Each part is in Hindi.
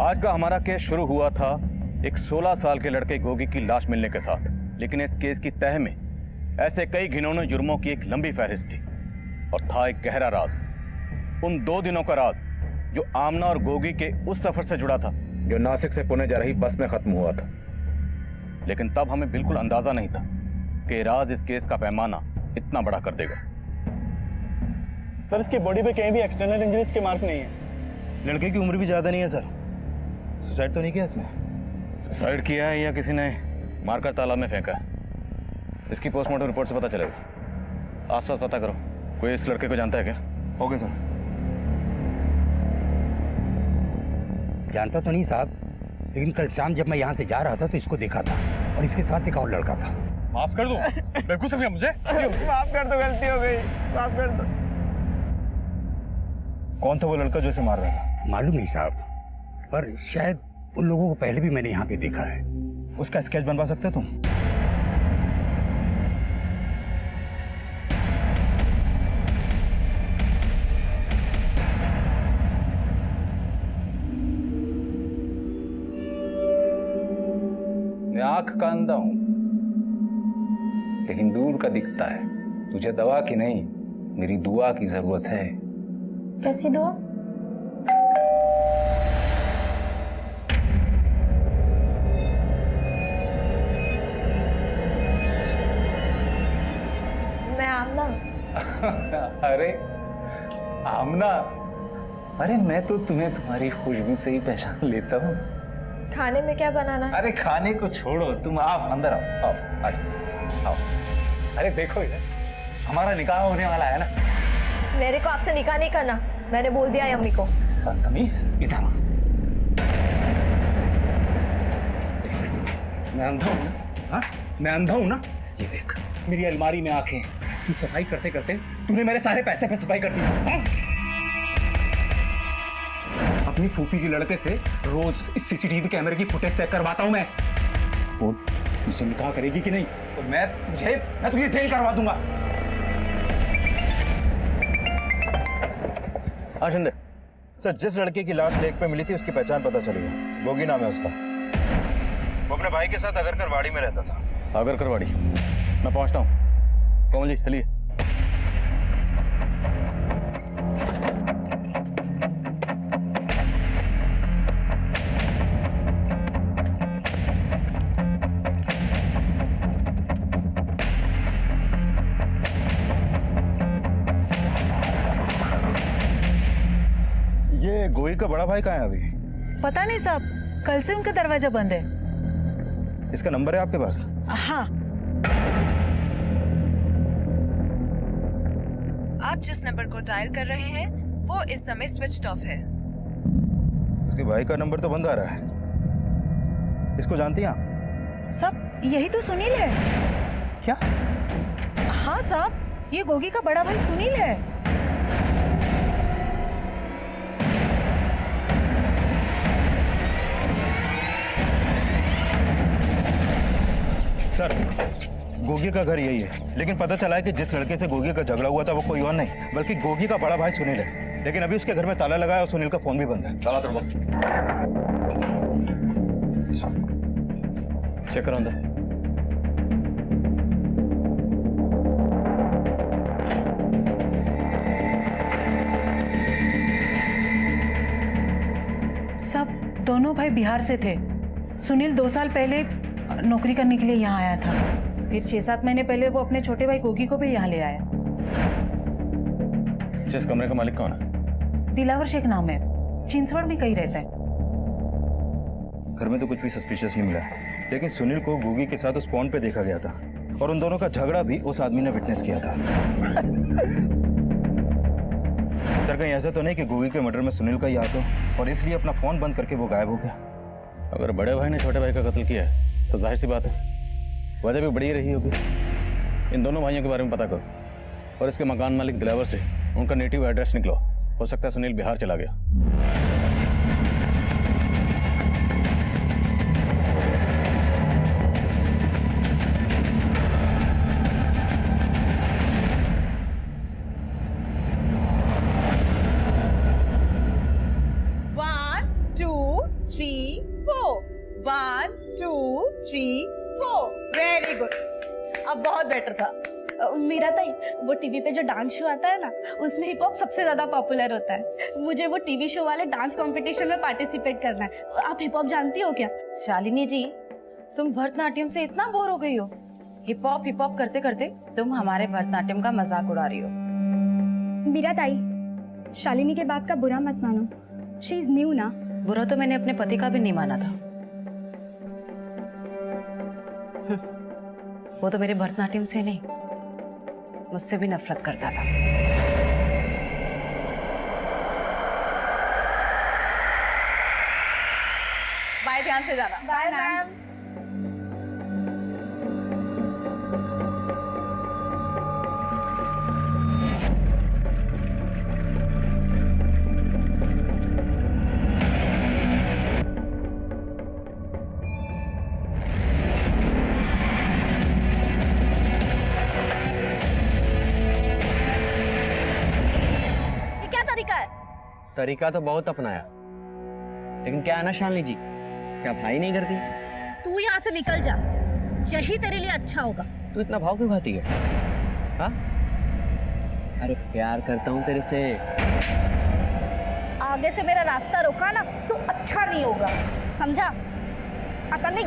आज का हमारा केस शुरू हुआ था एक 16 साल के लड़के गोगी की लाश मिलने के साथ, लेकिन इस केस की तह में ऐसे कई घिनौने जुर्मों की एक लंबी फहरिस्त थी और था एक गहरा राज, उन 2 दिनों का राज जो आमना और गोगी के उस सफर से जुड़ा था जो नासिक से पुणे जा रही बस में खत्म हुआ था। लेकिन तब हमें बिल्कुल अंदाजा नहीं था कि राज इस केस का पैमाना इतना बड़ा कर देगा। सर, इसकी बॉडी पे कहीं भी एक्सटर्नल इंजरीज के मार्क नहीं है। लड़के की उम्र भी ज्यादा नहीं है सर। सुसाइड तो नहीं किया इसने? सुसाइड किया है या किसी ने मारकर तालाब में फेंका है, इसकी पोस्टमार्टम रिपोर्ट से पता चलेगा। आसपास पता करो, कोई इस लड़के को जानता है क्या? Okay sir. जानता तो नहीं साहब, लेकिन कल शाम जब मैं यहाँ से जा रहा था तो इसको देखा था और इसके साथ एक और लड़का था। माफ कर दो, बेवकूफ समझा मुझे। माफ कर दो, गलती हो गई, माफ कर दो। कौन था वो लड़का जो इसे मार रहा था? मालूम नहीं साहब, पर शायद उन लोगों को पहले भी मैंने यहाँ पे देखा है। उसका स्केच बनवा सकते हो तुम? मैं आंख का अंधा हूं, लेकिन दूर का दिखता है। तुझे दवा की नहीं, मेरी दुआ की जरूरत है। कैसी दुआ? मैं आमना। अरे आमना, अरे मैं तो तुम्हें तुम्हारी खुशबू से ही पहचान लेता हूँ। खाने में क्या बनाना है? अरे खाने को छोड़ो, तुम आओ अंदर आओ, आओ आओ, आओ। अरे देखो यार, हमारा निकाह होने वाला है ना। मेरे को आपसे निकाह नहीं करना, मैंने बोल दिया है अम्मी को। बदतमीज, इधर आ। मैं अंधा हूं ना? हाँ, मैं अंधा हूं ना? ये देख, मेरी अलमारी में आंखें। तू सफाई करते करते तूने मेरे सारे पैसे पे सफाई कर दी। हाँ? अपनी फूफी के लड़के से रोज इस सीसीटीवी कैमरे की फुटेज चेक करवाता हूं मैं। वो मुझसे निकाह करेगी कि नहीं तो मैं तुझे जेल करवा दूंगा। हाँ शिंदे। सर, जिस लड़के की लाश लेक पे मिली थी उसकी पहचान पता चली है। गोगी नाम है उसका। वो अपने भाई के साथ अगरकर वाड़ी में रहता था। अगरकर वाड़ी? मैं पहुंचता हूँ। कोमल जी चलिए। ये गोगी का बड़ा भाई कहाँ है अभी? पता नहीं साहब, कल से उनका दरवाजा बंद है। इसका नंबर है आपके पास? हाँ। आप जिस नंबर को डायल कर रहे हैं वो इस समय स्विच्ड ऑफ है। उसके भाई का नंबर तो बंद आ रहा है। इसको जानती हैं आप? सब यही तो सुनील है। क्या? हाँ साहब, ये गोगी का बड़ा भाई सुनील है। सर, गोगी का घर यही है, लेकिन पता चला है कि जिस लड़के से गोगी का झगड़ा हुआ था वो कोई और नहीं बल्कि गोगी का बड़ा भाई सुनील है। लेकिन अभी उसके घर में ताला लगा है और सुनील का फोन भी बंद है। चला तो चेक करो अंदर। सब दोनों भाई बिहार से थे। सुनील 2 साल पहले नौकरी करने के लिए यहाँ आया था, फिर 6-7 महीने पहले वो अपने छोटे भाई गोगी को भी यहाँ ले आया। जिस कमरे का मालिक कौन है? दिलावर शेख नाम है, चिंचवड़ में कहीं रहता है। घर में तो कुछ भी सस्पिशियस नहीं मिला, लेकिन सुनील को गोगी के साथ उस पॉन्ड पे देखा गया था और उन दोनों का झगड़ा भी उस आदमी ने विटनेस किया था। सर, कहीं ऐसा तो नहीं कि गोगी के मर्डर में सुनील का ही हाथ हो और इसलिए अपना फोन बंद करके वो गायब हो गया? अगर बड़े भाई ने छोटे भाई का कत्ल किया है तो जाहिर सी बात है वजह भी बड़ी रही होगी। इन दोनों भाइयों के बारे में पता करो और इसके मकान मालिक दिलावर से उनका नेटिव एड्रेस निकलो। हो सकता है सुनील बिहार चला गया। 1 2 3 4 वेरी गुड। अब बहुत बेटर था। मीरा ताई, वो टीवी पे जो डांस शो आता है ना, उसमें हिप हॉप सबसे ज्यादा पॉपुलर होता है। मुझे वो टीवी शो वाले डांस कंपटीशन में पार्टिसिपेट करना है। आप हिप हॉप जानती हो क्या? शालिनी जी, तुम भरतनाट्यम से इतना बोर हो गई हो? हिप हॉप करते करते तुम हमारे भरतनाट्यम का मजाक उड़ा रही हो। मीरा ताई, शालिनी के बात का बुरा मत मानो। शी इज न्यू ना। बुरा तो मैंने अपने पति का भी नहीं माना था। वो तो मेरे भरतनाट्यम से नहीं, मुझसे भी नफरत करता था। बाय, ध्यान से जाना। Bye ma'am. तरीका तो बहुत अपनाया, लेकिन क्या है ना शालिनी जी, क्या भाई नहीं करती? तू यहाँ से निकल जा, यही तेरे लिए अच्छा होगा। तू इतना भाव क्यों खाती है? हाँ? अरे प्यार करता हूँ तेरे से। आगे से मेरा रास्ता रोका ना तो अच्छा नहीं होगा, समझा? आता नहीं।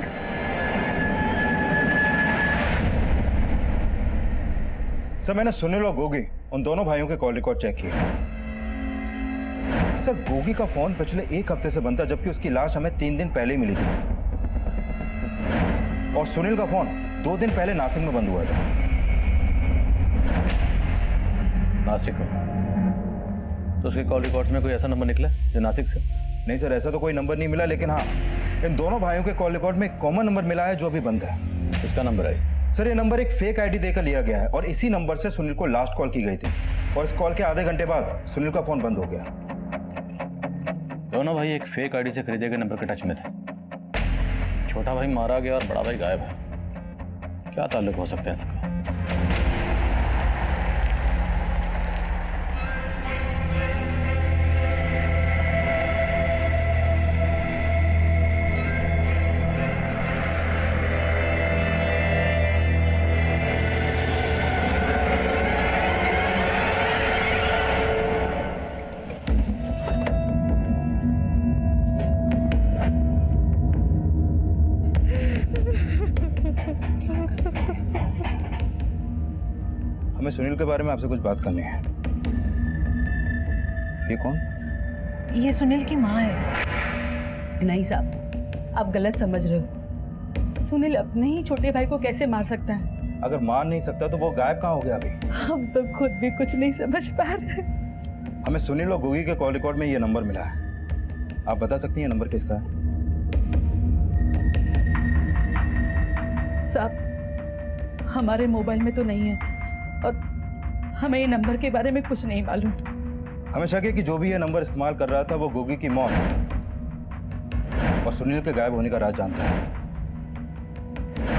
सर, मैंने सुनील और गोगी उन दोनों भाइयों के कॉल रिकॉर्ड चेक किए। सर, गोगी का फोन पिछले 1 हफ्ते से बंद था, जबकि उसकी लाश हमें 3 दिन पहले ही मिली थी। और सुनील का फोन 2 दिन पहले नासिक में बंद हुआ था। नासिक में? तो उसके कॉल रिकॉर्ड्स में कोई ऐसा नंबर निकला जो नासिक से? नहीं सर, ऐसा तो कोई नंबर नहीं मिला, लेकिन हाँ, इन दोनों भाइयों के कॉल रिकॉर्ड में एक कॉमन नंबर मिला है जो अभी बंद है। इसका नंबर है? सर, ये नंबर एक फेक आईडी देकर लिया गया है और इसी नंबर से सुनील को लास्ट कॉल की गई थी और इस कॉल के आधे घंटे बाद सुनील का फोन बंद हो गया। दोनों भाई एक फेक आईडी से खरीदे गए नंबर के टच में थे। छोटा भाई मारा गया और बड़ा भाई गायब है। क्या ताल्लुक हो सकते हैं इसका? हमें सुनील के बारे में आपसे कुछ बात करनी है। ये कौन? ये सुनील की माँ है। नहीं साहब, आप गलत समझ रहे हो। सुनील अपने ही छोटे भाई को कैसे मार सकता है? अगर मार नहीं सकता तो वो गायब कहाँ हो गया अभी? हम तो खुद भी कुछ नहीं समझ पा रहे। हमें सुनील और गोगी के कॉल रिकॉर्ड में ये नंबर मिला है। आप बता सकती हैं नंबर किसका है? साहब, हमारे मोबाइल में तो नहीं है और हमें ये नंबर के बारे में कुछ नहीं मालूम। हमें शक है कि जो भी ये नंबर इस्तेमाल कर रहा था वो गोगी की मौत और सुनील के गायब होने का राज जानता है।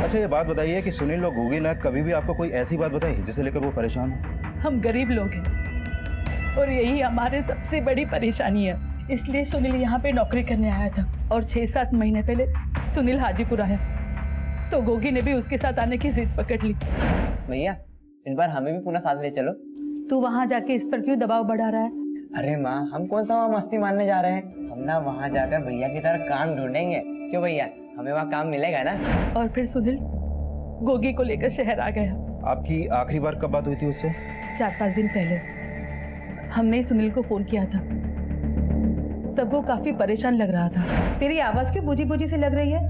अच्छा, ये बात बताइए कि सुनील और गोगी ने कभी भी आपको कोई ऐसी बात बताई जिसे लेकर वो परेशान हो? हम गरीब लोग हैं और यही हमारे सबसे बड़ी परेशानी है। इसलिए सुनील यहाँ पे नौकरी करने आया था और 6-7 महीने पहले सुनील हाजीपुर आया तो गोगी ने भी उसके साथ आने की जिद पकड़ ली। भैया, इस बार हमें भी पुनः साथ ले चलो। तू वहाँ जाके इस पर क्यों दबाव बढ़ा रहा है? अरे माँ, हम कौन सा वहाँ मस्ती मारने जा रहे हैं? हम ना वहाँ जाकर भैया की तरह काम ढूंढेंगे। क्यों भैया, हमें वहाँ काम मिलेगा ना? और फिर सुनील गोगी को लेकर शहर आ गया। आपकी आखिरी बार कब बात हुई थी उससे? 4-5 दिन पहले हमने ही सुनील को फोन किया था। तब वो काफी परेशान लग रहा था। तेरी आवाज क्यों बुझी बुझी सी लग रही है?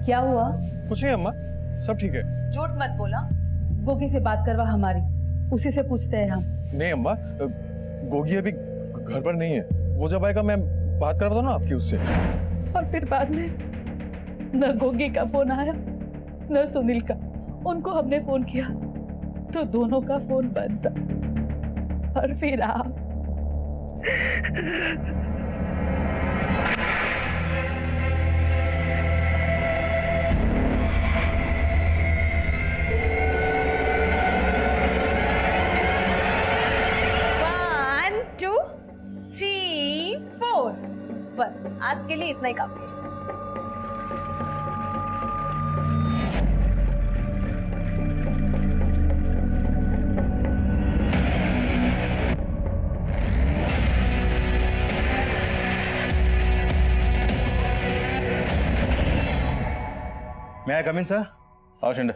क्या हुआ? कुछ नहीं अम्मा, सब ठीक है। झूठ मत बोला। गोगी से बात करवा हमारी, उसी से पूछते हैं हम। नहीं अम्मा, गोगी अभी घर पर नहीं है। वो जब आएगा मैं बात करवाता हूँ ना आपकी उससे। और फिर बाद में न गोगी का फोन आया न सुनील का। उनको हमने फोन किया तो दोनों का फोन बंद था। और फिर आप। बस आज के लिए इतना ही काफी है। मैं कम इन सर? आओ शिंदे।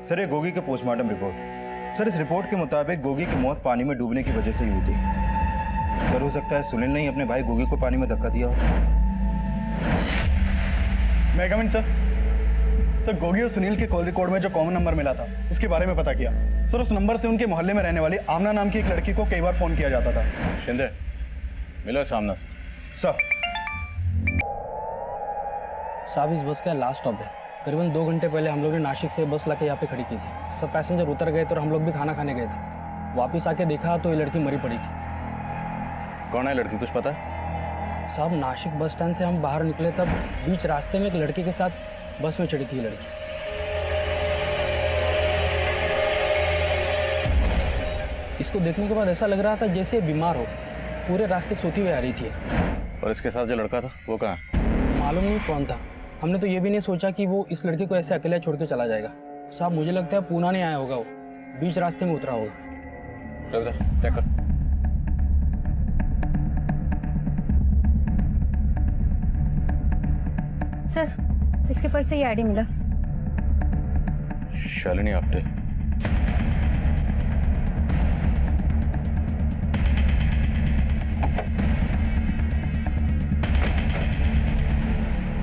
सर ये गोगी के पोस्टमार्टम रिपोर्ट। सर इस रिपोर्ट के मुताबिक गोगी की मौत पानी में डूबने की वजह से ही हुई थी। सर हो सकता है सुनील ने ही अपने भाई गोगी को पानी में धक्का दिया हो। मैं कम इन सर? सर गोगी और सुनील के कॉल रिकॉर्ड में जो कॉमन नंबर मिला था उसके बारे में पता किया। सर उस नंबर से उनके मोहल्ले में रहने वाली आमना नाम की एक लड़की को कई बार फोन किया जाता था। शिंदे मिलो सामने से। सर साहब इस बस का लास्ट स्टॉप है। करीबन 2 घंटे पहले हम लोग ने नासिक से बस लाके यहाँ पे खड़ी की थी। सब पैसेंजर उतर गए थे और हम लोग भी खाना खाने गए थे। वापस आके देखा तो ये लड़की मरी पड़ी थी। कौन है लड़की, कुछ पता है? साहब नासिक बस स्टैंड से हम बाहर निकले तब बीच रास्ते में एक लड़के के साथ बस में चढ़ी थी ये लड़की। इसको देखने के बाद ऐसा लग रहा था जैसे बीमार हो, पूरे रास्ते सोती हुई आ रही थी। और इसके साथ जो लड़का था वो कहाँ? मालूम नहीं कौन था। हमने तो ये भी नहीं सोचा कि वो इस लड़के को ऐसे अकेले छोड़ के चला जाएगा। साहब मुझे लगता है पूना नहीं आया होगा, वो बीच रास्ते में उतरा होगा। चेक कर। सर इसके पर्स से ये आईडी मिला। शालिनी आप्टे।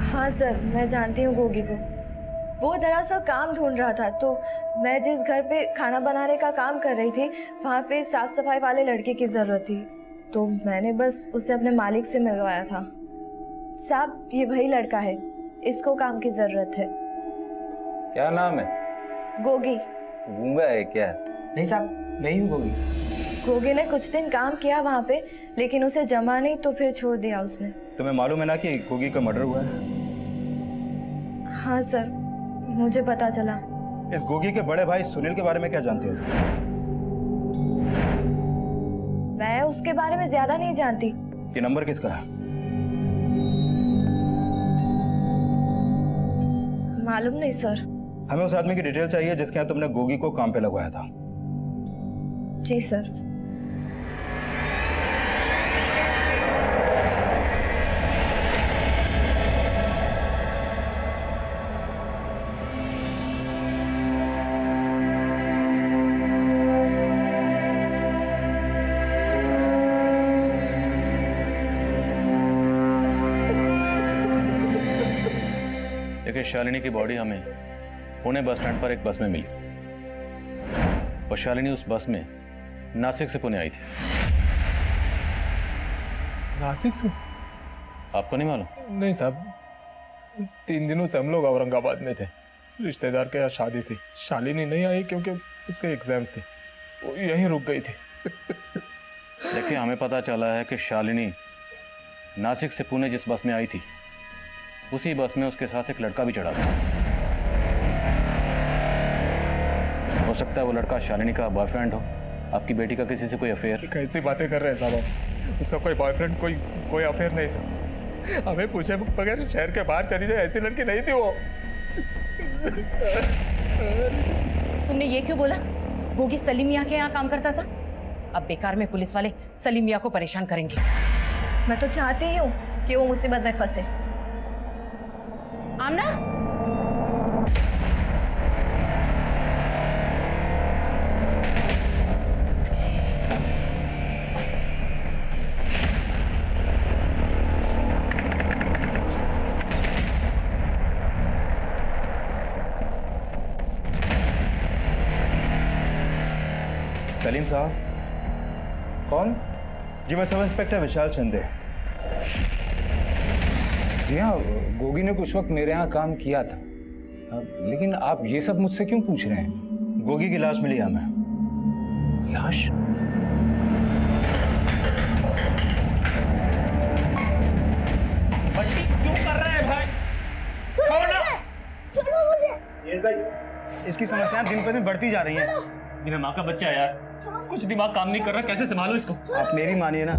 हाँ सर, मैं जानती हूँ गोगी को। वो दरअसल काम ढूंढ रहा था, तो मैं जिस घर पे खाना बनाने का काम कर रही थी वहाँ पे साफ सफाई वाले लड़के की ज़रूरत थी, तो मैंने बस उसे अपने मालिक से मिलवाया था। साहब ये वही लड़का है, इसको काम की ज़रूरत है। क्या नाम है? गोगी। गूंगा है क्या? नहीं साहब, मैं ही हूँ गोगी। गोगी ने कुछ दिन काम किया वहाँ पे, लेकिन उसे जमा नहीं तो फिर छोड़ दिया उसने। तुम्हें मालूम है ना कि गोगी का मर्डर हुआ है? हाँ सर, मुझे पता चला। इस गोगी के बड़े भाई सुनील के बारे में क्या जानते हो तुम? मैं उसके बारे में ज्यादा नहीं जानती। ये नंबर किसका है? मालूम नहीं सर। हमें उस आदमी की डिटेल चाहिए जिसके यहाँ तुमने गोगी को काम पे लगवाया था। जी सर। देखिए शालिनी की बॉडी हमें पुणे बस स्टैंड पर एक बस में मिली और शालिनी उस बस में नासिक से पुणे आई थी। नासिक से? आपको नहीं मालूम? नहीं साहब, 3 दिनों से हम लोग औरंगाबाद में थे। रिश्तेदार के यहाँ शादी थी। शालिनी नहीं आई क्योंकि उसके एग्जाम्स थे, वो यहीं रुक गई थी। देखिए हमें पता चला है कि शालिनी नासिक से पुणे जिस बस में आई थी उसी बस में उसके साथ एक लड़का भी चढ़ा था। हो सकता है वो लड़का शालिनी का बॉयफ्रेंड हो, आपकी बेटी का किसी से कोई अफेयर। कैसी बातें कर रहे हैं साहब? उसका कोई बॉयफ्रेंड, कोई अफेयर नहीं था। हमें पूछे बगैर शहर के बाहर चली जाए ऐसी लड़की नहीं थी वो। तुमने ये क्यों बोला? गोगी सलीम मियाँ के यहाँ काम करता था। अब बेकार में पुलिस वाले सलीम मियाँ को परेशान करेंगे। मैं तो चाहती ही हूँ कि वो मुसीबत में फंसे। आमना, सलीम साहब। कौन? जी मैं सब इंस्पेक्टर विशाल शिंदे। जी हाँ, गोगी ने कुछ वक्त मेरे यहाँ काम किया था। लेकिन आप ये सब मुझसे क्यों पूछ रहे हैं? गोगी की लाश मिली हमें। लाश? बंटी क्यों कर रहे हैं भाई? इसकी समस्याएं दिन पर दिन बढ़ती जा रही हैं। मेरा माँ का बच्चा है यार, कुछ दिमाग काम नहीं कर रहा, कैसे संभालो इसको? आप मेरी मानिए ना,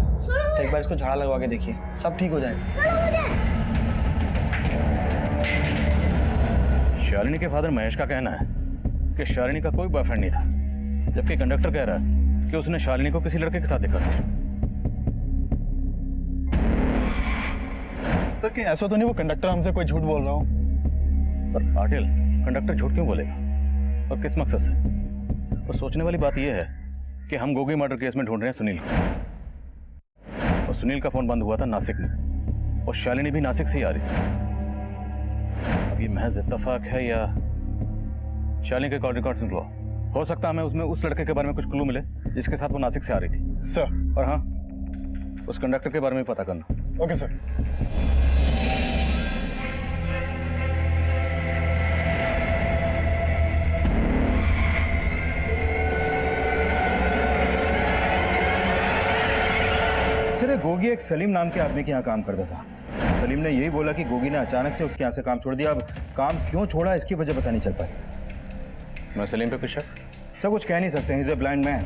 एक बार इसको झाड़ा लगवा के देखिए, सब ठीक हो जाएगा। शालिनी के फादर महेश का कहना है कि शालिनी का कोई बॉयफ्रेंड नहीं था, जबकि कंडक्टर कह रहा है कि उसने शालिनी को किसी लड़के के साथ देखा था। सर कहीं ऐसा तो नहीं वो कंडक्टर हमसे कोई झूठ बोल रहा हो? पर पाटिल, कंडक्टर झूठ क्यों बोलेगा और किस मकसद से? तो सोचने वाली बात यह है कि हम गोगी मर्डर केस में ढूंढ रहे हैं सुनील को, और सुनील का फोन बंद हुआ था नासिक में, और शालिनी भी नासिक से ही आ रही थी। अब ये महज इत्तेफाक है या शालिनी के कॉल रिकॉर्ड सुन लो, हो सकता है हमें उसमें उस लड़के के बारे में कुछ क्लू मिले जिसके साथ वो नासिक से आ रही थी। सर। और हाँ, उस कंडक्टर के बारे में पता करना। Okay sir. सर, ये गोगी एक सलीम नाम के आदमी के यहाँ काम करता था। सलीम ने यही बोला कि गोगी ने अचानक से उसके यहाँ से काम छोड़ दिया। अब काम क्यों छोड़ा इसकी वजह पता नहीं चल पाई। मैं सलीम पे कुछ शक? सर, कुछ कह नहीं सकते, he is a blind man.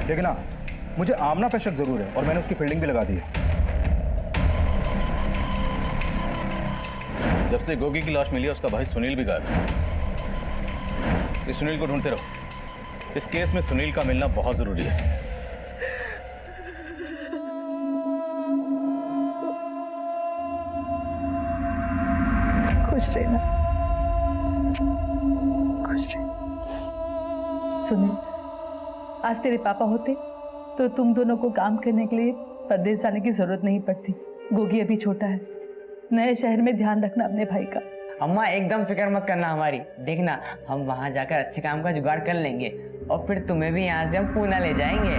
लेकिन हाँ, मुझे आमना पे शक जरूर है और मैंने उसकी फील्डिंग भी लगा दी है। जब से गोगी की लाश मिली है उसका भाई सुनील भी गायब है। इस सुनील को ढूंढते रहो। इस केस में सुनील का मिलना बहुत जरूरी है। खुश रहना, खुश रह। सुनील, आज तेरे पापा होते तो तुम दोनों को काम करने के लिए परदेश जाने की जरूरत नहीं पड़ती। गोगी अभी छोटा है, नए शहर में ध्यान रखना अपने भाई का। अम्मा एकदम फिक्र मत करना हमारी, देखना हम वहां जाकर अच्छे काम का जुगाड़ कर लेंगे और फिर तुम्हें भी यहाँ से हम पूना ले जाएंगे।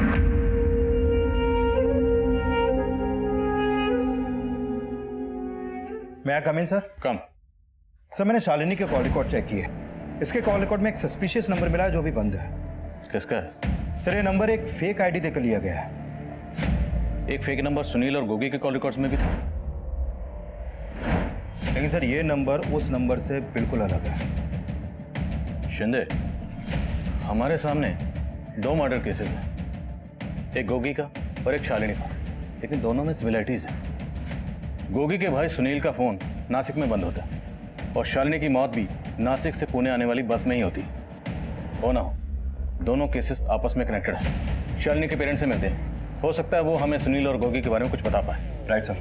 मैं कम इन सर? कम। सर, मैंने शालिनी के कॉल रिकॉर्ड चेक किए। इसके कॉल रिकॉर्ड में एक सस्पिशियस नंबर मिला है जो भी बंद है। किसका है? सर, ये नंबर एक फेक आईडी देकर लिया गया है। एक फेक नंबर सुनील और गोगी के कॉल रिकॉर्ड्स में भी था। लेकिन सर, ये नंबर उस नंबर से बिल्कुल अलग है। शिंदे, हमारे सामने 2 मर्डर केसेस हैं, एक गोगी का और एक शालिनी का, लेकिन दोनों में सिमिलरिटीज हैं। गोगी के भाई सुनील का फोन नासिक में बंद होता है और शालिनी की मौत भी नासिक से पुणे आने वाली बस में ही होती। हो ना हो, दोनों केसेस आपस में कनेक्टेड हैं। शालिनी के पेरेंट्स से मिलते हैं, हो सकता है वो हमें सुनील और गोगी के बारे में कुछ बता पाए। Right sir.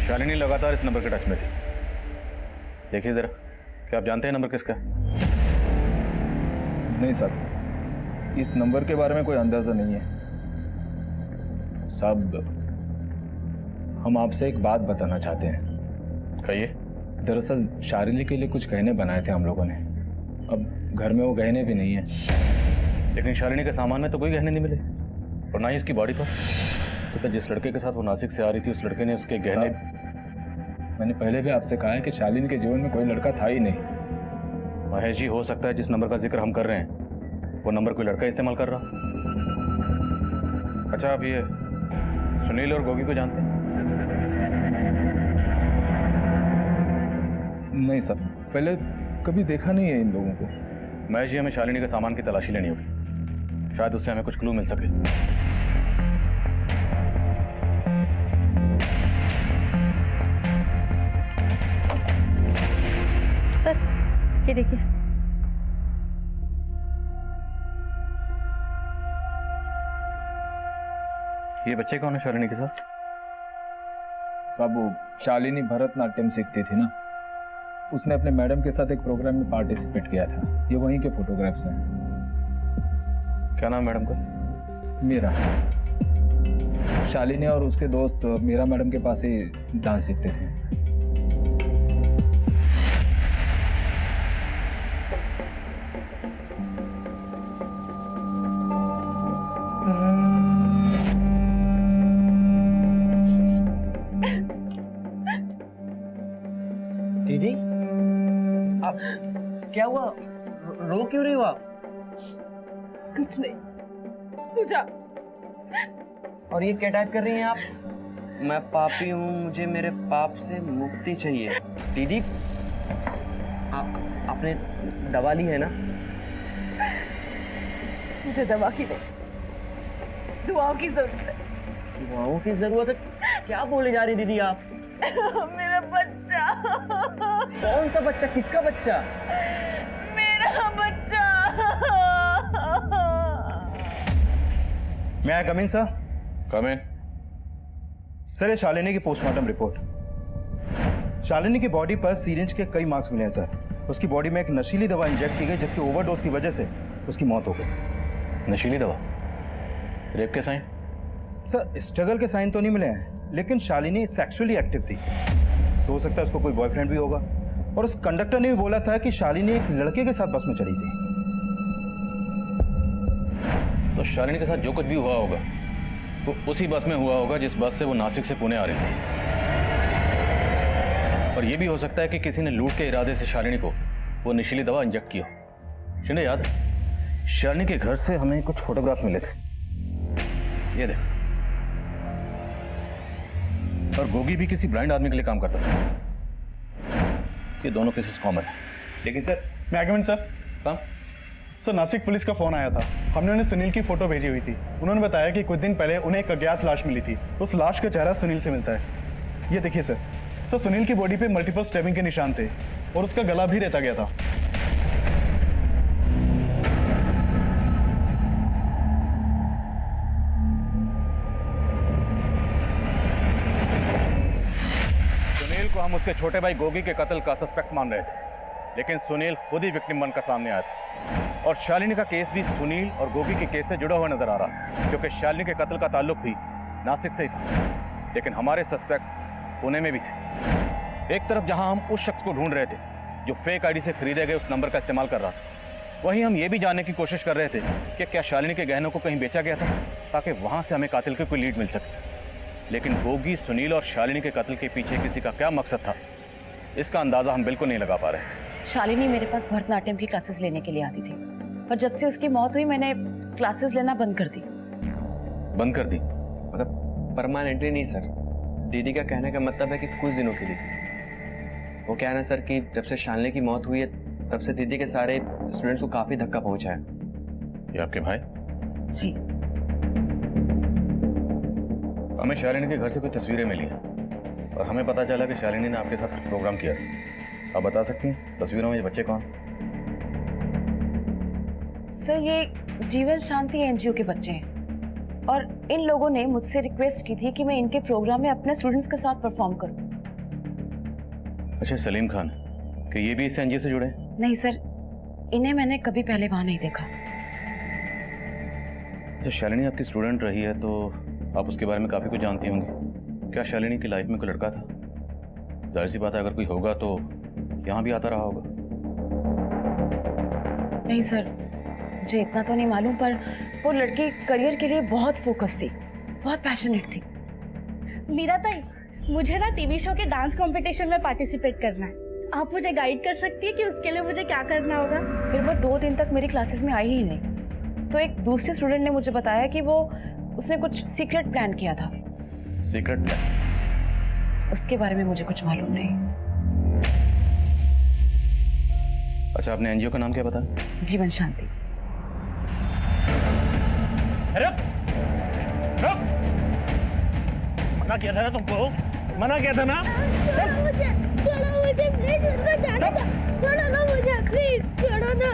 शालिनी लगातार इस नंबर के टच में थी। देखिए जरा, क्या आप जानते हैं नंबर किसका है? नहीं सर, इस नंबर के बारे में कोई अंदाजा नहीं है। साहब, हम आपसे एक बात बताना चाहते हैं। कहिए। दरअसल शालिनी के लिए कुछ गहने बनाए थे हम लोगों ने। अब घर में वो गहने भी नहीं है। लेकिन शालिनी के सामान में तो कोई गहने नहीं मिले और ना ही उसकी बॉडी पर। तो जिस लड़के के साथ वो नासिक से आ रही थी उस लड़के ने उसके गहने। मैंने पहले भी आपसे कहा है कि शालिनी के जीवन में कोई लड़का था ही नहीं। महेश जी, हो सकता है जिस नंबर का जिक्र हम कर रहे हैं वो नंबर कोई लड़का इस्तेमाल कर रहा। अच्छा, आप ये सुनील और गोगी को जानते हैं? नहीं सर, पहले कभी देखा नहीं है इन लोगों को। महेश जी, हमें शालिनी के सामान की तलाशी लेनी होगी, शायद उससे हमें कुछ क्लू मिल सके। सर, ये देखिए। ये बच्चे कौन है शालिनी के साथ? सब वो शालिनी भरतनाट्यम सीखती थी ना, उसने अपने मैडम के साथ एक प्रोग्राम में पार्टिसिपेट किया था। ये वहीं के फोटोग्राफ्स हैं। क्या नाम मैडम का? मीरा। शालिनी और उसके दोस्त मीरा मैडम के पास ही डांस सीखते थे। दीदी, आप क्या हुआ? रो क्यों रही हो आप? कुछ नहीं, तू जा। और ये क्या टाइप कर रही हैं आप? मैं पापी हूँ, मुझे मेरे पाप से मुक्ति चाहिए। दीदी, आपने दवा ली है ना? मुझे दवा की नहीं, दुआओं की जरूरत है। दुआओं की जरूरत है? क्या बोले जा रही दीदी आप? मेरा बच्चा। कौन सा बच्चा? किसका बच्चा? मेरा मेरा बच्चा। मैं कम इन सर। कम इन। सर ये शालिनी की पोस्टमार्टम रिपोर्ट। शालिनी की बॉडी पर सीरिंज के कई मार्क्स मिले हैं सर। उसकी बॉडी में एक नशीली दवा इंजेक्ट की गई जिसकी ओवरडोज की वजह से उसकी मौत हो गई। नशीली दवा? रेप के साइन? सर स्ट्रगल के साइन तो नहीं मिले हैं, लेकिन शालिनी सेक्सुअली एक्टिव थी, तो हो सकता है उसको कोई बॉयफ्रेंड भी होगा। और उस कंडक्टर ने भी बोला था कि शालिनी एक लड़के के साथ बस में चढ़ी थी। तो शालिनी के साथ जो कुछ भी हुआ होगा वो उसी बस में हुआ होगा जिस बस से वो नासिक से पुणे आ रही थी। और ये भी हो सकता है कि किसी ने लूट के इरादे से शालिनी को वो नशीली दवा इंजेक्ट की हो। शिंदे याद है शालिनी के घर से हमें कुछ फोटोग्राफ मिले थे, ये देख। और गोगी भी किसी ब्लाइंड आदमी के लिए काम करता था। ये दोनों केसेस कॉमन है। लेकिन सर मैं आगे सर। हाँ सर, नासिक पुलिस का फोन आया था। हमने उन्हें सुनील की फोटो भेजी हुई थी। उन्होंने बताया कि कुछ दिन पहले उन्हें एक अज्ञात लाश मिली थी। उस लाश का चेहरा सुनील से मिलता है। ये देखिए सर। सर सुनील की बॉडी पे मल्टीपल स्टैबिंग के निशान थे और उसका गला भी रेता गया था। सुनील को हम उसके छोटे भाई गोगी के कत्ल का सस्पेक्ट मान रहे थे, लेकिन सुनील खुद ही विक्टिम बनकर सामने आया था। और शालिनी का केस भी सुनील और गोगी के केस से जुड़ा हुआ नजर आ रहा है, क्योंकि शालिनी के कत्ल का ताल्लुक भी नासिक से ही था। लेकिन हमारे सस्पेक्ट पुणे में भी थे। एक तरफ जहां हम उस शख्स को ढूंढ रहे थे जो फेक आईडी से खरीदे गए उस नंबर का इस्तेमाल कर रहा था, वहीं हम ये भी जानने की कोशिश कर रहे थे कि क्या शालिनी के गहनों को कहीं बेचा गया था ताकि वहां से हमें कातिल की कोई लीड मिल सके। लेकिन गोगी, सुनील और शालिनी के कत्ल के पीछे किसी का क्या मकसद था, इसका अंदाजा हम बिल्कुल नहीं लगा पा रहे। शालिनी मेरे पास भरतनाट्यम की क्लासेस लेने के लिए आती थी, पर जब से उसकी मौत हुई मैंने क्लासेस लेना बंद कर दी। बंद कर दी? मतलब परमानेंटली नहीं सर। दीदी का कहने का मतलब है कि कुछ दिनों के लिए। वो क्या है ना सर कि जब से शालिनी की मौत हुई है तब से दीदी के सारे स्टूडेंट्स को काफी धक्का पहुंचा है। ये आपके भाई? जी। हमें शालिनी के घर से कुछ तस्वीरें मिली हैं और हमें पता चला कि शालिनी ने आपके साथ कुछ प्रोग्राम किया था। आप बता सकती हैं तस्वीरों में ये बच्चे कौन? सर ये जीवन शांति एनजीओ के बच्चे हैं और इन लोगों ने मुझसे रिक्वेस्ट की थी कि मैं इनके प्रोग्राम में अपने स्टूडेंट्स के साथ परफॉर्म करूं। अच्छा, सलीम खान, कि ये भी इस एनजीओ से जुड़े? नहीं सर, इन्हें मैंने कभी पहले वहां नहीं देखा। जब शालिनी आपकी स्टूडेंट रही है तो आप उसके बारे में काफी कुछ जानती होंगी। क्या शालिनी की लाइफ में कोई लड़का था? जाहिर सी बात है अगर कोई होगा तो यहाँ भी आता रहा होगा। नहीं सर, मुझे इतना तो नहीं मालूम, पर वो लड़की करियर के लिए बहुत फोकस थी, बहुत पैशनेट थी। मीरा ताई, मुझे ना टीवी शो के डांस कंपटीशन में पार्टिसिपेट करना है। आप मुझे गाइड कर सकती है कि उसके लिए मुझे क्या करना होगा? फिर वो 2 दिन तक मेरी क्लासेस में आई ही नहीं, तो एक दूसरे स्टूडेंट ने मुझे बताया कि उसने कुछ सीक्रेट प्लान किया था। Secret plan? उसके बारे में मुझे कुछ मालूम नहीं। अच्छा, आपने एनजीओ का नाम क्या बताया? जीवन शांति। मना किया था ना तुमको, मना किया था ना। छोड़ो मुझे प्लीज, उनको जाने दो। छोड़ो ना मुझे प्लीज, छोड़ो ना।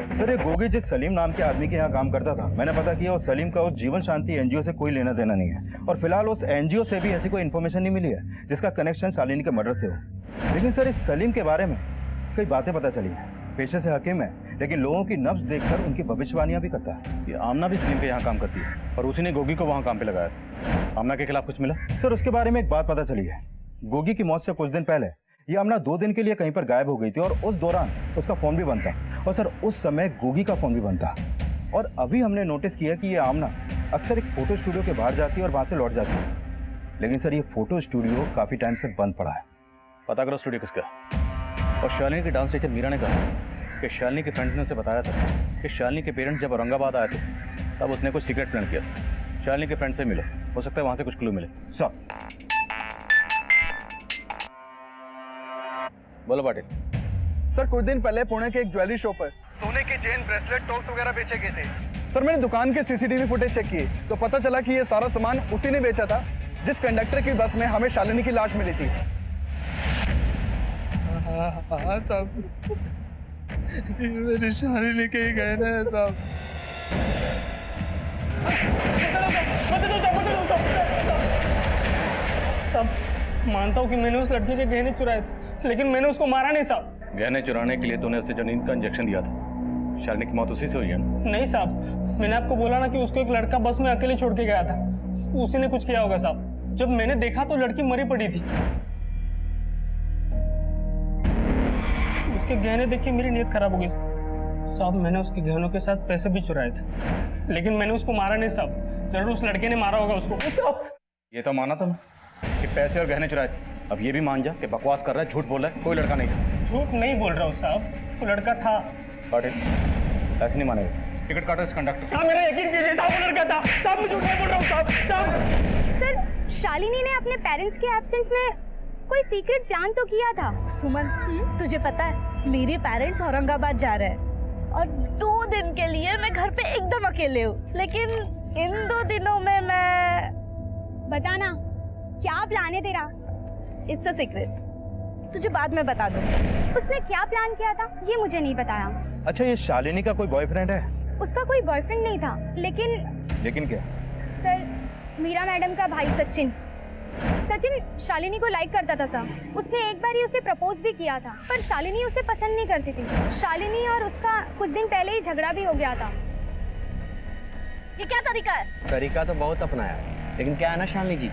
सर ये गोगी जिस सलीम नाम के आदमी के यहाँ काम करता था, मैंने पता किया उस सलीम का उस जीवन शांति एनजीओ से कोई लेना देना नहीं है और फिलहाल उस एनजीओ से भी ऐसी कोई इन्फॉर्मेशन नहीं मिली है जिसका कनेक्शन शालिनी के मर्डर से हो। लेकिन सर इस सलीम के बारे में कई बातें पता चली है। पेशे से हकीम है लेकिन लोगों की नब्ज देखकर उनकी भविष्यवाणियां भी करता है। ये आमना भी सलीम के यहाँ काम करती है और उसी ने गोगी को वहाँ काम पे लगाया। आमना के खिलाफ कुछ मिला? सर उसके बारे में एक बात पता चली है। गोगी की मौत से कुछ दिन पहले ये आमना 2 दिन के लिए कहीं पर गायब हो गई थी और उस दौरान उसका फोन भी बंद था और सर उस समय गोगी का फोन भी बंद था। और अभी हमने नोटिस किया कि ये आमना अक्सर एक फोटो स्टूडियो के बाहर जाती है और वहां से लौट जाती है, लेकिन सर ये फोटो स्टूडियो काफी टाइम से बंद पड़ा है। पता करो स्टूडियो किसका। और शालिनी की डांस टीचर मीरा ने कहा कि शालिनी के फ्रेंड्स ने उसे बताया था कि शालिनी के पेरेंट्स जब औरंगाबाद आए थे तब उसने कुछ सीक्रेट प्लान किया था। शालिनी के फ्रेंड से मिलो, हो सकता है वहां से कुछ क्लू मिले। सर बोलो पाटिल। सर कुछ दिन पहले पुणे के एक ज्वेलरी शॉप पर सोने के चेन, ब्रेसलेट, टॉप्स वगैरह बेचे गए थे। सर मैंने दुकान के सीसीटीवी फुटेज चेक किए तो पता चला कि ये सारा सामान उसी ने बेचा था जिस कंडक्टर की बस में हमें शालिनी की लाश मिली थी। हाँ साहब, मेरी शालिनी के ही गहने हैं साहब। साहब मानता हूँ कि मैंने उस लड़की के गहने चुराए थे, लेकिन मैंने उसको मारा नहीं साहब। गहने चुराने के लिए तूने उसे जो नींद का इंजेक्शन दिया था, शालिनी की मौत उसी से हुई है ना? नहीं साहब, मैंने आपको बोला ना कि उसको एक लड़का बस में अकेले छोड़ के गया था, उसी ने कुछ किया होगा साहब। जब मैंने देखा तो लड़की मरी पड़ी थी। उसके गहने देख के मेरी नीयत खराब हो गई साहब। मैंने उसके गहनों के साथ पैसे भी चुराए थे, लेकिन मैंने उसको मारा नहीं साहब। जरूर उस लड़के ने मारा होगा उसको। ये तो माना तुम कि पैसे और गहने चुराए थे, अब ये भी मान जा कि बकवास कर रहा है, झूठ बोल रहा है, कोई लड़का नहीं था। झूठ नहीं बोल रहा हूँ साहब, वो लड़का था। पाटिल ऐसे नहीं मानेगा, टिकट काटो इस कंडक्टर। साहब मेरा यकीन कीजिए साहब, वो लड़का था साहब, मैं झूठ नहीं बोल रहा हूँ साहब। सर शालिनी ने अपने पेरेंट्स के एब्सेंट में कोई सीक्रेट प्लान तो किया था। सुमन, तुझे पता है मेरे पेरेंट्स औरंगाबाद जा रहे हैं और 2 दिन के लिए मैं घर पे एकदम अकेले हूँ, लेकिन इन 2 दिनों में मैं... बताना क्या प्लान है तेरा? इट्स अ सीक्रेट, तुझे बाद में बता दूँ। उसने क्या प्लान किया था ये मुझे नहीं बताया। अच्छा, ये शालिनी का कोई बॉयफ्रेंड है? उसका कोई बॉयफ्रेंड नहीं था, लेकिन क्या? सर मीरा मैडम का भाई सचिन शालिनी को लाइक करता था सर। उसने एक बार ही उसे प्रपोज भी किया था, पर शालिनी उसे पसंद नहीं करती थी। शालिनी और उसका कुछ दिन पहले ही झगड़ा भी हो गया था। ये क्या तरीका है? तरीका तो बहुत अपनाया, लेकिन क्या है ना शालिनी जी,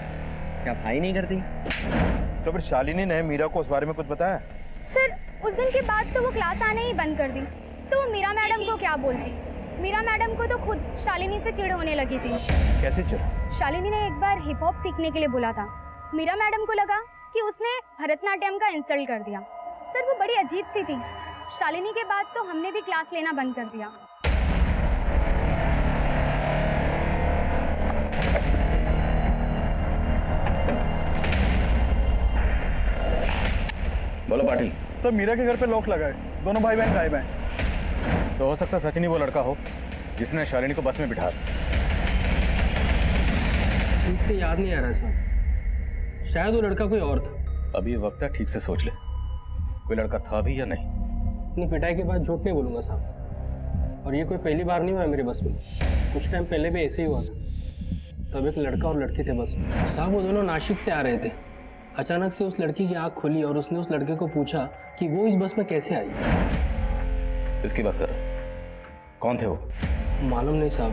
क्या भाई नहीं करती? तो फिर शालिनी ने मीरा को उस बारे में कुछ बताया? सर उस दिन के बाद तो वो क्लास आने ही बंद कर दी, तो वो मीरा मैडम को क्या बोलती। मीरा मैडम को तो खुद शालिनी से चिढ़ होने लगी थी। कैसे चिढ़? शालिनी ने एक बार हिप हॉप सीखने के लिए बोला था। मीरा मैडम को लगा कि उसने भरतनाट्यम का इंसल्ट कर दिया। सर वो बड़ी अजीब सी थी। शालिनी के बाद तो हमने भी क्लास लेना बंद कर दिया। बोलो पाटिल। सर मीरा के घर पे लॉक लगा है, दोनों भाई बहन गायब हैं। तो हो सकता है सचिन ही वो लड़का हो जिसने शालिनी को बस में बिठा। ठीक से याद नहीं आ रहा साहब, शायद वो लड़का कोई और था। अभी वक्त है, ठीक से सोच ले, कोई लड़का था भी या नहीं। अपनी पिटाई के बाद झूठ नहीं बोलूँगा साहब, और ये कोई पहली बार नहीं हुआ मेरे बस में, कुछ टाइम पहले भी ऐसे ही हुआ था। तब एक लड़का और लड़की थे बस में साहब, वो दोनों नासिक से आ रहे थे। अचानक से उस लड़की की आँख खुली और उसने उस लड़के को पूछा कि वो इस बस में कैसे आई। इसकी बात कर, कौन थे वो? मालूम नहीं साहब,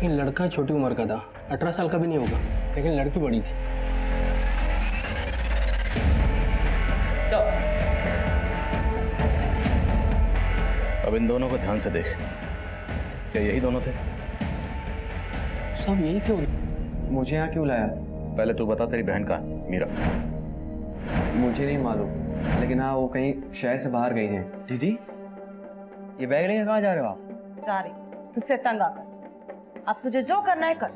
ये लड़का छोटी उम्र का था, 18 साल का भी नहीं होगा, लेकिन लड़की बड़ी थी। अब इन दोनों को ध्यान से देख, क्या यही दोनों थे? साहब यही थे। मुझे यहाँ क्यों लाया? पहले तू बता, तेरी बहन कहाँ है मीरा? मुझे नहीं मालूम, लेकिन हाँ वो कहीं शहर से बाहर गई हैं। दीदी ये बैग लेके कहाँ जा रहे हो आप? जा रही, तुझसे तंग आकर। अब तुझे जो करना है कर।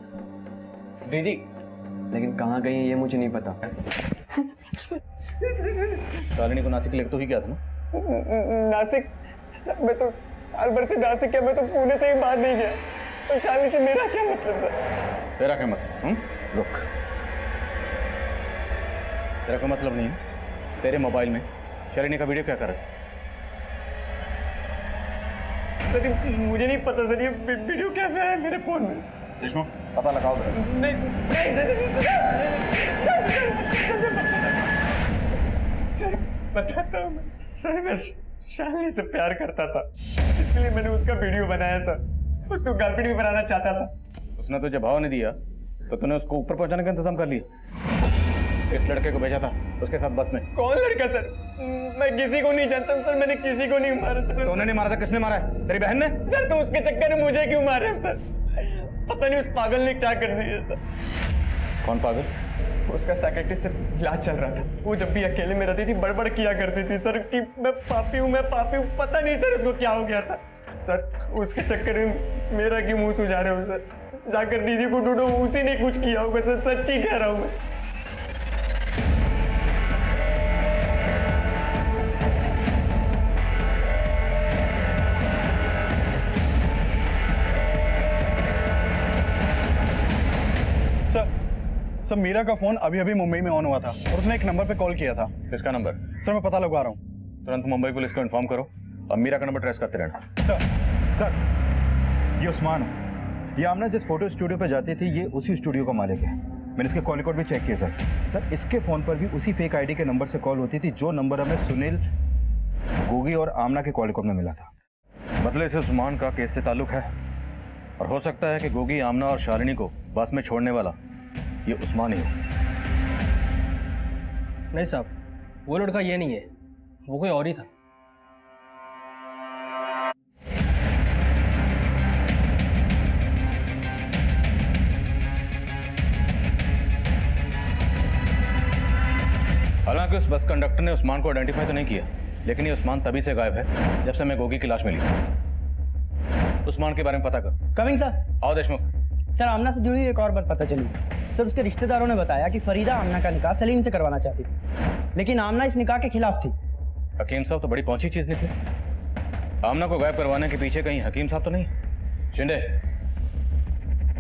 दीदी लेकिन कहाँ गई ये मुझे नहीं पता। शालिनी को नासिक लेके तो ही गया था ना? नासिक? मैं तो साल भर से नासिक है, मैं तो पुणे से ही बाहर नहीं गया। तो शालिनी से मेरा क्या मतलब सर? तेरा क्या मतलब? रुक, तेरा कोई मतलब नहीं है। तेरे मोबाइल में शालिनी का वीडियो क्या कर रहा है? सर मुझे नहीं पता सर, ये वीडियो कैसे है मेरे फोन में? विष्णु पता लगाओ। नहीं सर बताता हूँ मैं। सर मैं शालिनी से प्यार करता था, इसलिए मैंने उसका वीडियो बनाया सर। उसको गर्लफ्रेंड भी बनाना चाहता था। उसने तुझे भाव नहीं दिया तो तूने उसको ऊपर पहुंचाने का इंतजाम कर लिया। इस लड़के को भेजा था उसके साथ बस में। कौन लड़का सर? मैं किसी को नहीं जानता सर, मैंने किसी को नहीं मारा सर। तूने नहीं मारा था, किसने मारा है? तेरी बहन ने? सर तो उसके चक्कर में मुझे क्यों मारे सर? पता नहीं उस पागल ने क्या कर दिया सर। कौन पागल? उसका साइकियाट्रिस्ट से इलाज चल रहा था। वो जब भी अकेले में रहती थी बड़बड़ किया करती थी सर कि मैं पापी हूँ, मैं पापी हूँ। पता नहीं सर उसको क्या हो गया था सर। उसके चक्कर में मेरा क्यों मुंह सुझा रहे हो सर? जाकर दीदी को ढूंढो, उसी ने कुछ किया होगा सर, सच्ची कह रहा हूँ मैं। सर मीरा का फोन अभी अभी मुंबई में ऑन हुआ था और उसने एक नंबर पे कॉल किया था। किसका नंबर? सर मैं पता लगवा रहा हूँ। तुरंत मुंबई पुलिस को इन्फॉर्म करो और मीरा का नंबर ट्रेस करते रहना। सर ये उस्मान है। ये आमना जिस फोटो स्टूडियो पे जाती थी ये उसी स्टूडियो का मालिक है। मैंने इसके कॉल रिकॉर्ड भी चेक किया सर। सर इसके फ़ोन पर भी उसी फेक आईडी के नंबर से कॉल होती थी जो नंबर हमें सुनील, गोगी और आमना के कॉल रिकॉर्ड में मिला था। बदले से उस्मान का केस से ताल्लुक है और हो सकता है कि गोगी, आमना और शालिनी को बस में छोड़ने वाला ये उस्मान ही हो। नहीं साहब, वो लड़का ये नहीं है, वो कोई और ही था। हालांकि उस बस कंडक्टर ने उस्मान को आइडेंटिफाई तो नहीं किया, लेकिन ये उस्मान तभी से गायब है जब से मैं गोगी की लाश मिली। उस्मान के बारे में पता कर। Coming sir. आओ देशमुख। सर आमना से जुड़ी एक और बात पता चली। सर उसके रिश्तेदारों ने बताया कि फरीदा आमना का निकाह सलीम से करवाना चाहती थी, लेकिन आमना इस निकाह के खिलाफ थी। हकीम साहब तो बड़ी पहुंची चीज निकली। आमना को गायब करवाने के पीछे कहीं हकीम साहब तो नहीं? शिंदे,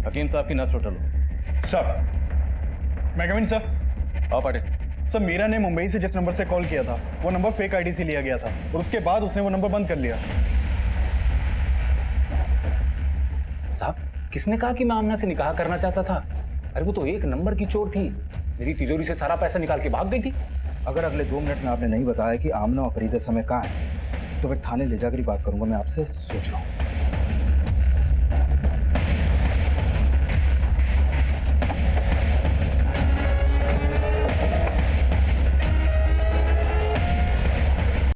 हकीम साहब की नस उठा लो। सर मैं कमिंग सर। आओ पाटिल। सर मीरा ने मुंबई से जिस नंबर से कॉल किया था वो नंबर फेक आईडी से लिया गया था और उसके बाद उसने वो नंबर बंद कर लिया। साहब किसने कहा कि मैं आमना से निकाह करना चाहता था? अरे वो तो एक नंबर की चोर थी, मेरी तिजोरी से सारा पैसा निकाल के भाग गई थी। अगर अगले 2 मिनट में आपने नहीं बताया कि आमना और फरीदा समय कहाँ है तो मैं थाने ले जाकर ही बात करूंगा। मैं आपसे सोच रहा हूँ।